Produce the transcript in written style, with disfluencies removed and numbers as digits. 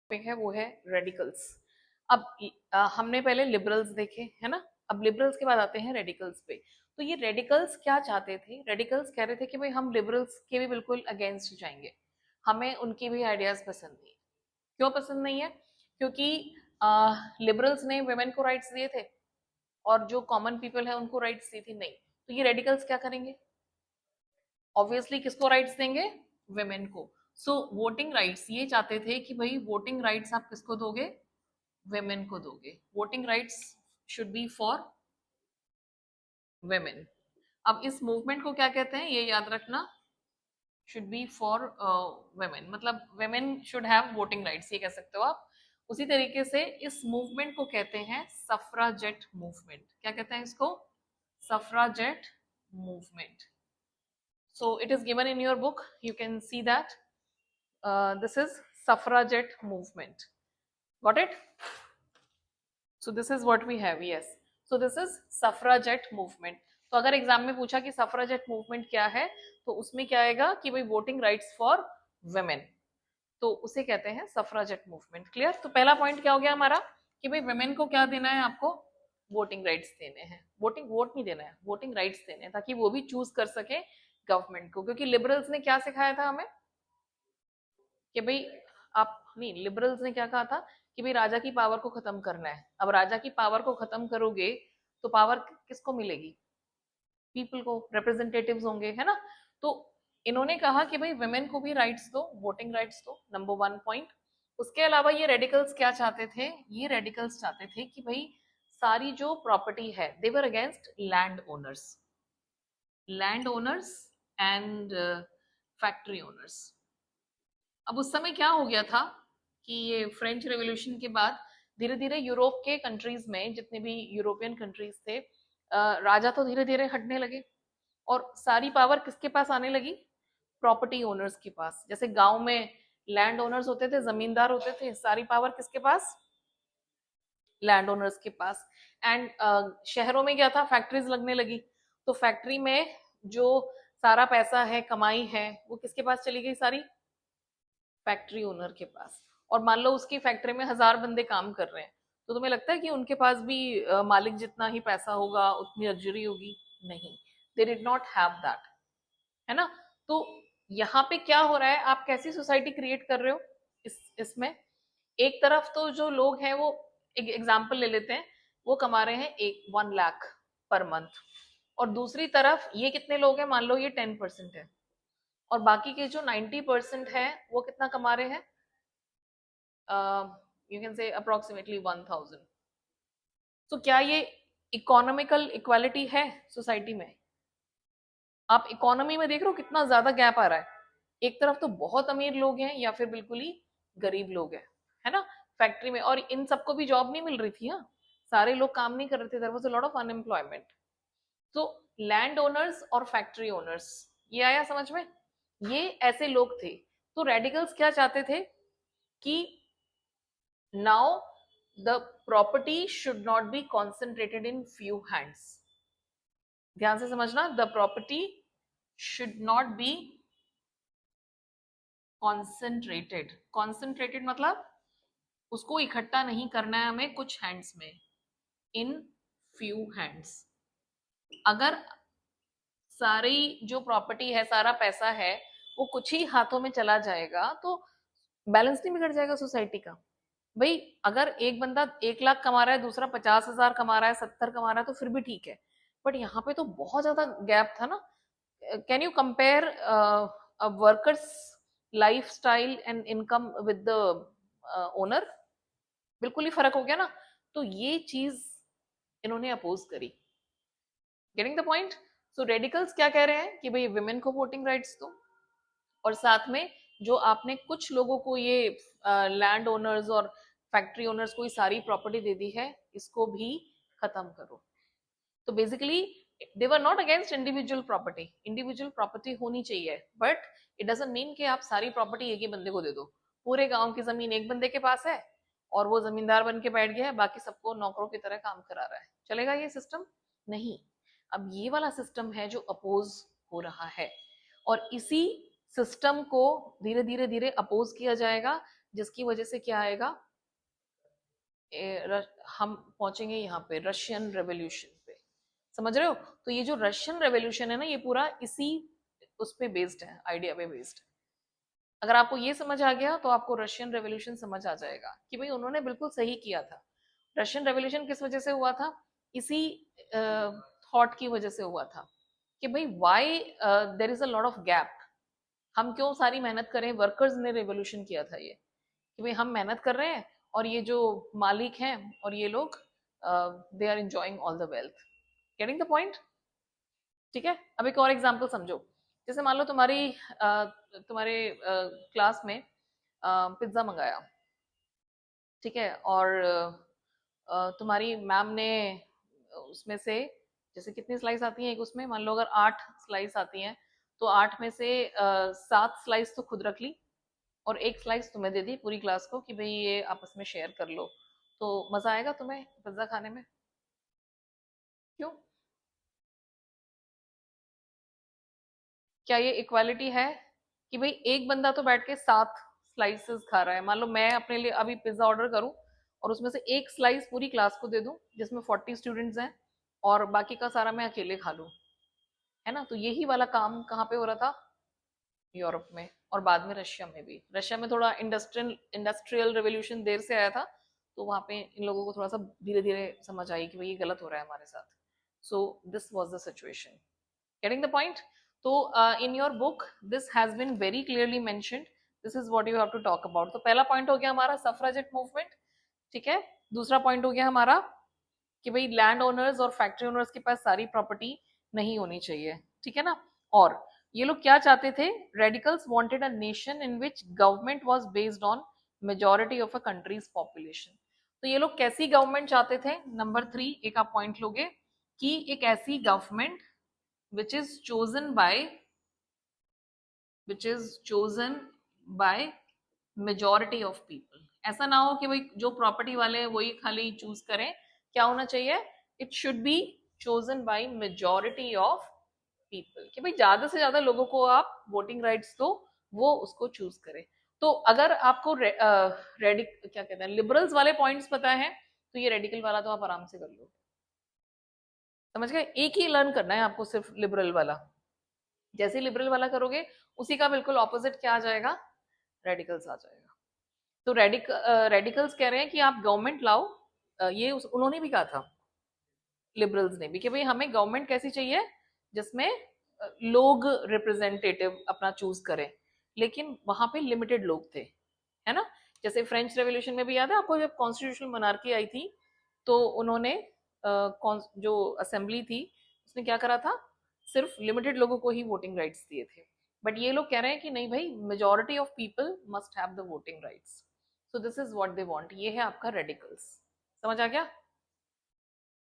Topic है वो है रेडिकल्स। अब हमने पहले लिबरल्स देखे है ना, अब लिबरल्स के बाद आते हैं रेडिकल्स पे। तो ये रेडिकल्स क्या चाहते थे? रेडिकल्स कह रहे थे कि भाई हम लिबरल्स के भी बिल्कुल अगेंस्ट जाएंगे, हमें उनकी भी आइडियाज पसंद नहीं। क्यों पसंद नहीं है? क्योंकि लिबरल्स ने वेमेन को राइट्स दिए थे और जो कॉमन पीपल है उनको राइट्स दी थी नहीं। तो ये रेडिकल्स क्या करेंगे? ऑब्वियसली किसको राइट्स देंगे? वेमेन को। सो वोटिंग राइट्स ये चाहते थे कि भाई वोटिंग राइट्स आप किसको दोगे? वेमेन को दोगे। Voting rights should be for women. अब इस मूवमेंट को क्या कहते हैं ये याद रखना, शुड बी फॉर वेमेन, मतलब women should have voting rights, ये कह सकते हो आप। उसी तरीके से इस मूवमेंट को कहते हैं सफ्राजेट मूवमेंट। क्या कहते हैं इसको? सफ्राजेट movement. So it is given in your book. You can see that this is suffragette movement. Got it? So this is what we have. Yes. So this is suffragette movement. तो अगर exam में पूछा कि सफराजेट movement क्या है तो उसमें क्या आएगा कि भाई वोटिंग राइट्स फॉर वुमेन, तो उसे कहते हैं सफराजेट मूवमेंट। क्लियर? तो पहला पॉइंट क्या हो गया हमारा कि भाई वुमेन को क्या देना है? आपको वोटिंग राइट्स देने हैं। वोटिंग वोट नहीं देना है, वोटिंग राइट्स देने हैं ताकि वो भी चूज कर सके गवर्नमेंट को। क्योंकि लिबरल्स ने क्या सिखाया था हमें कि भाई आप नहीं, लिबरल्स ने क्या कहा था कि भाई राजा की पावर को खत्म करना है। अब राजा की पावर को खत्म करोगे तो पावर किसको मिलेगी? पीपल को, रिप्रेजेंटेटिव्स होंगे, है ना। तो इन्होंने कहा कि भाई वुमेन को भी राइट्स दो, वोटिंग राइट्स दो, नंबर वन पॉइंट। उसके अलावा ये रेडिकल्स क्या चाहते थे? ये रेडिकल्स चाहते थे कि भाई सारी जो प्रॉपर्टी है, they were against land owners, land owners and factory owners. अब उस समय क्या हो गया था कि ये फ्रेंच रेवोल्यूशन के बाद धीरे धीरे यूरोप के कंट्रीज में, जितने भी यूरोपियन कंट्रीज थे, राजा तो धीरे धीरे हटने लगे और सारी पावर किसके पास आने लगी? प्रॉपर्टी ओनर्स के पास। जैसे गांव में लैंड ओनर्स होते थे, जमींदार होते थे, सारी पावर किसके पास? लैंड ओनर्स के पास। एंड शहरों में क्या था? फैक्ट्रीज लगने लगी, तो फैक्ट्री में जो सारा पैसा है, कमाई है, वो किसके पास चली गई? सारी फैक्ट्री ओनर के पास। और मान लो उसकी फैक्ट्री में 1000 बंदे काम कर रहे हैं, तो तुम्हें लगता है कि उनके पास भी मालिक जितना ही पैसा होगा, उतनी लग्जरी होगी? नहीं, they did not have that, है ना। तो यहाँ पे क्या हो रहा है? आप कैसी सोसाइटी क्रिएट कर रहे हो इसमें? एक तरफ तो जो लोग हैं वो, एक एग्जाम्पल ले लेते हैं, वो कमा रहे हैं 1 लाख पर मंथ, और दूसरी तरफ ये कितने लोग हैं? मान लो ये 10% है, और बाकी के जो 90% है वो कितना कमा रहे हैं? You can say approximately 1000। तो क्या ये इकोनॉमिकल इक्वालिटी है सोसाइटी में? आप इकोनॉमी में देख रहे हो कितना ज्यादा गैप आ रहा है। एक तरफ तो बहुत अमीर लोग हैं या फिर बिल्कुल ही गरीब लोग हैं, है ना, फैक्ट्री में। और इन सबको भी जॉब नहीं मिल रही थी। हाँ, सारे लोग काम नहीं कर रहे थे, there was a lot of unemployment. तो लैंड ओनर्स और फैक्ट्री ओनर्स, ये आया समझ में? ये ऐसे लोग थे। तो रेडिकल्स क्या चाहते थे कि now the property should not be concentrated in few hands। ध्यान से समझना, the property should not be concentrated। concentrated मतलब उसको इकट्ठा नहीं करना है हमें कुछ हैंड्स में, in few hands। अगर सारी जो प्रॉपर्टी है, सारा पैसा है, वो कुछ ही हाथों में चला जाएगा तो बैलेंस नहीं बिगड़ जाएगा सोसाइटी का? भाई अगर एक बंदा 1 लाख कमा रहा है, दूसरा 50,000 कमा रहा है, 70 कमा रहा है, तो फिर भी ठीक है। बट यहाँ पे तो बहुत ज्यादा गैप था ना। Can you compare workers life style and income with the owner? बिल्कुल ही फर्क हो गया ना। तो ये चीज इन्होंने अपोज करी। Getting the point? So radicals क्या कह रहे हैं कि भाई विमेन को वोटिंग राइट्स दो, और साथ में जो आपने कुछ लोगों को ये लैंड ओनर्स और फैक्ट्री ओनर्स को ये सारी प्रॉपर्टी दे दी है, इसको भी खत्म करो। तो basically they were not against individual property. Individual property होनी चाहिए, बट इट डजंट मीन कि आप सारी प्रॉपर्टी एक ही बंदे को दे दो। पूरे गांव की जमीन एक बंदे के पास है और वो जमींदार बन के बैठ गया है, बाकी सबको नौकरों की तरह काम करा रहा है। चलेगा ये सिस्टम? नहीं। अब ये वाला सिस्टम है जो अपोज हो रहा है, और इसी सिस्टम को धीरे धीरे धीरे अपोज किया जाएगा जिसकी वजह से क्या आएगा, हम पहुंचेंगे यहाँ पे रशियन रेवोल्यूशन पे। समझ रहे हो? तो ये जो रशियन रेवोल्यूशन है ना, ये पूरा इसी उस पे बेस्ड है, आइडिया पे बेस्ड है। अगर आपको ये समझ आ गया तो आपको रशियन रेवोल्यूशन समझ आ जाएगा कि भाई उन्होंने बिल्कुल सही किया था। रशियन रेवोल्यूशन किस वजह से हुआ था? इसी थॉट की वजह से हुआ था कि भाई why there is a lot of gap, हम क्यों सारी मेहनत करें। वर्कर्स ने रेवोल्यूशन किया था ये कि भाई हम मेहनत कर रहे हैं और ये जो मालिक हैं और ये लोग they are enjoying all the wealth. Getting the point? ठीक है, अब एक और एग्जांपल समझो। जैसे मान लो तुम्हारे क्लास में पिज्जा मंगाया, ठीक है, और तुम्हारी मैम ने उसमें से, जैसे कितनी स्लाइस आती हैं एक उसमें, मान लो अगर 8 स्लाइस आती हैं, तो 8 में से 7 स्लाइस तो खुद रख ली और एक स्लाइस तुम्हें दे दी पूरी क्लास को कि भाई ये आपस में शेयर कर लो। तो मजा आएगा तुम्हें पिज्जा खाने में? क्यों? क्या ये इक्वालिटी है कि भाई एक बंदा तो बैठ के 7 स्लाइसेस खा रहा है? मान लो मैं अपने लिए अभी पिज्जा ऑर्डर करूं और उसमें से एक स्लाइस पूरी क्लास को दे दूं जिसमें 40 स्टूडेंट्स हैं, और बाकी का सारा मैं अकेले खा लूं, है ना? तो यही वाला काम कहाँ पे हो रहा था? यूरोप में, और बाद में रशिया में भी। रशिया में थोड़ा इंडस्ट्रियल रेवोल्यूशन देर से आया था, तो वहां पे इन लोगों को थोड़ा सा धीरे धीरे समझ आई कि भाई ये गलत हो रहा है हमारे साथ। So this was the situation. Getting the point? तो in your book this has been very clearly mentioned, this is what you have to talk about. तो पहला पॉइंट हो गया हमारा सफराजेट मूवमेंट, ठीक है। दूसरा पॉइंट हो गया हमारा कि भाई लैंड ओनर्स और फैक्ट्री ओनर्स के पास सारी प्रॉपर्टी नहीं होनी चाहिए, ठीक है ना। और ये लोग क्या चाहते थे? Radicals wanted a nation in which government was based on majority of a countries population. तो ये लोग कैसी गवर्नमेंट चाहते थे? नंबर 3 एक आप पॉइंट लोगे कि एक ऐसी government which is chosen by which is chosen by majority of people। ऐसा ना हो कि भाई जो प्रॉपर्टी वाले हैं वही खाली चूज करें। क्या होना चाहिए? It should be chosen by majority of people, कि भाई ज्यादा से ज्यादा लोगों को आप वोटिंग राइट्स दो, वो उसको चूज करें। तो अगर आपको क्या कहते हैं, लिबरल्स वाले पॉइंट्स पता है, तो ये रेडिकल वाला तो आप आराम से कर लो। समझ गए? एक ही लर्न करना है आपको, सिर्फ लिबरल वाला। जैसे लिबरल वाला करोगे उसी का बिल्कुल ऑपोजिट क्या आ जाएगा? रेडिकल्स आ जाएगा। तो रेडिकल्स कह रहे हैं कि आप गवर्नमेंट लाओ। उन्होंने भी कहा था, लिबरल्स ने भी, कि भाई हमें गवर्नमेंट कैसी चाहिए जिसमें लोग रिप्रेजेंटेटिव अपना चूज करें, लेकिन वहां पे लिमिटेड लोग थे, है ना। जैसे फ्रेंच रेवोल्यूशन में भी याद है आपको, जब कॉन्स्टिट्यूशनल मोनार्की आई थी तो उन्होंने जो असेंबली थी उसने क्या करा था? सिर्फ लिमिटेड लोगों को ही वोटिंग राइट्स दिए थे। बट ये लोग कह रहे हैं कि नहीं भाई, majority of people must have the voting rights. So this is what they want. ये है आपका रेडिकल्स। समझ आ गया?